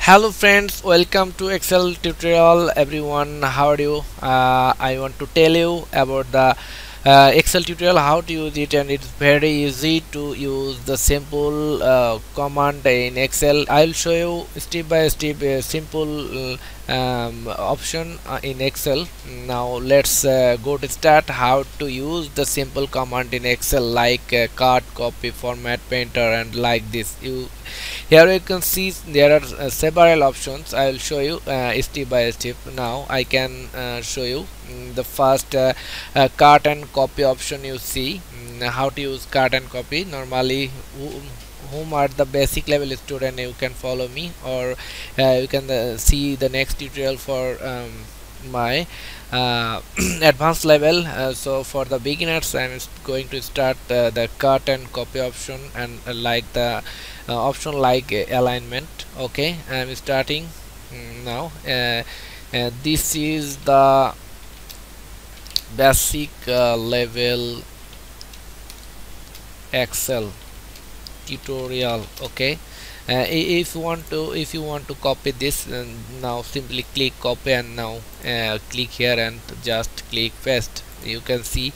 Hello friends, welcome to Excel tutorial everyone. How are you? I want to tell you about the Excel tutorial, how to use it, and it's very easy to use the simple command in Excel. I'll show you step by step a simple option in Excel. Now let's go to start how to use the simple command in Excel, like cut, copy, format, painter, and like this. Here you can see there are several options. I will show you step by step. Now I can show you the first cut and copy option. You see how to use cut and copy. Normally whom are the basic level student, you can follow me, or you can see the next tutorial for my advanced level. So for the beginners, I'm going to start the cut and copy option, and like the option like alignment. Okay, I'm starting now. This is the basic level Excel tutorial. Okay, if you want to copy this, now simply click copy, and now click here and just click paste. You can see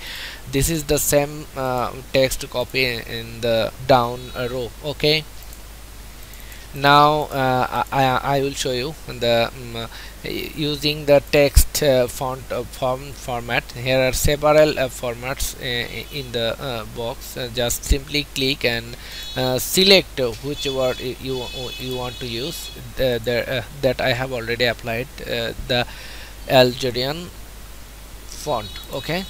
this is the same text copy in the down row. Okay, now I will show you the using the text font format. Here are several formats in the box. Just simply click and select which word you want to use. That I have already applied the Algerian font. Okay,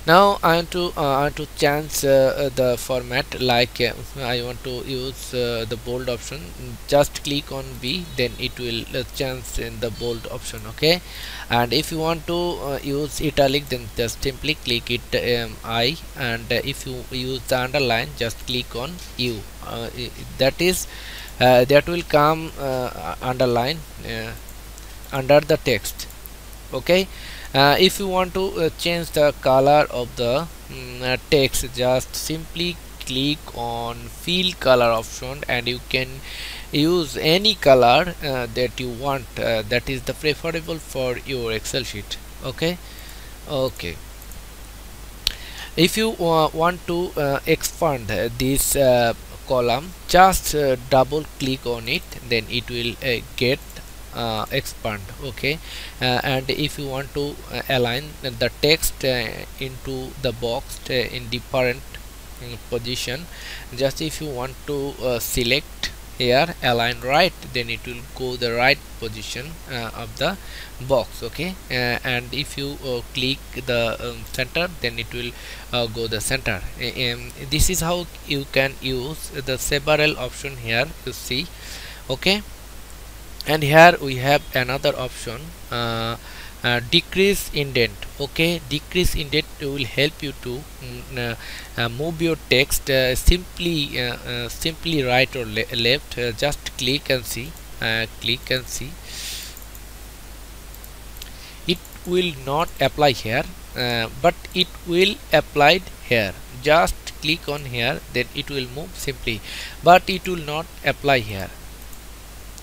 now I want to change the format, like I want to use the bold option. Just click on B, then it will change in the bold option. Okay, and if you want to use italic, then just simply click it I, and if you use the underline, just click on U. That is that will come underline under the text. Okay, if you want to change the color of the text, just simply click on fill color option, and you can use any color that you want, that is the preferable for your Excel sheet. Okay, okay, if you want to expand this column, just double click on it, then it will get expand. Okay, and if you want to align the text into the box in different position, just if you want to select here align right, then it will go the right position of the box. Okay, and if you click the center, then it will go the center. This is how you can use the several option here, you see. Okay, and here we have another option, decrease indent. Okay, decrease indent will help you to move your text simply right or left. Just click and see, it will not apply here, but it will applied here. Just click on here, then it will move simply, but it will not apply here.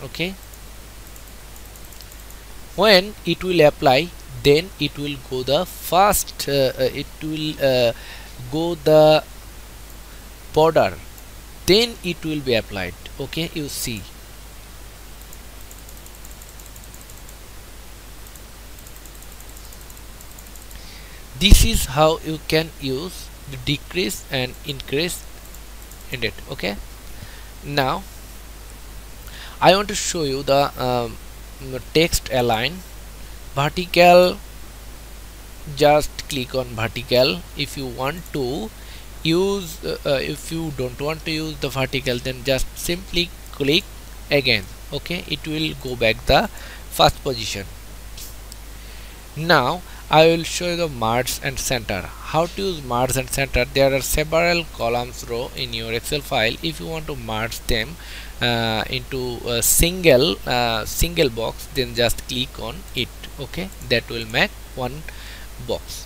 Okay, when it will apply, then it will go the first it will go the border, then it will be applied. Okay, you see. This is how you can use the decrease and increase in it. Okay, now I want to show you the text align vertical. Just click on vertical. If you want to use if you don't want to use the vertical, then just simply click again. Okay, it will go back the first position. Now I will show you the merge and center. How to use merge and center? There are several columns row in your Excel file. If you want to merge them into a single box, then just click on it. Okay, that will make one box.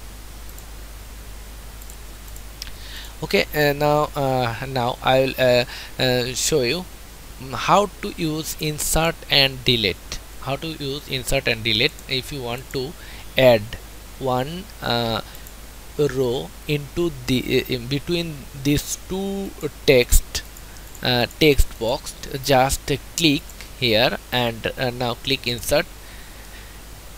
Okay, now I will show you how to use insert and delete. How to use insert and delete if you want to add one row into the in between these two text box. Just click here and now click insert.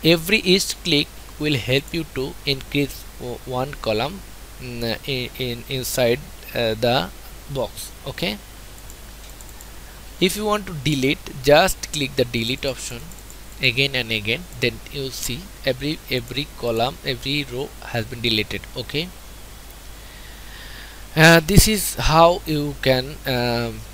Every each click will help you to increase one column inside the box. Okay, if you want to delete, just click the delete option again and again, then you'll see every column, every row has been deleted. Okay, this is how you can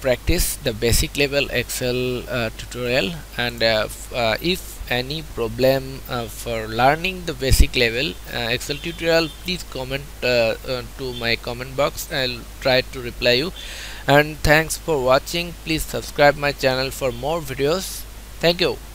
practice the basic level Excel tutorial. And if any problem for learning the basic level Excel tutorial, please comment to my comment box. I'll try to reply you. And thanks for watching. Please subscribe my channel for more videos. Thank you.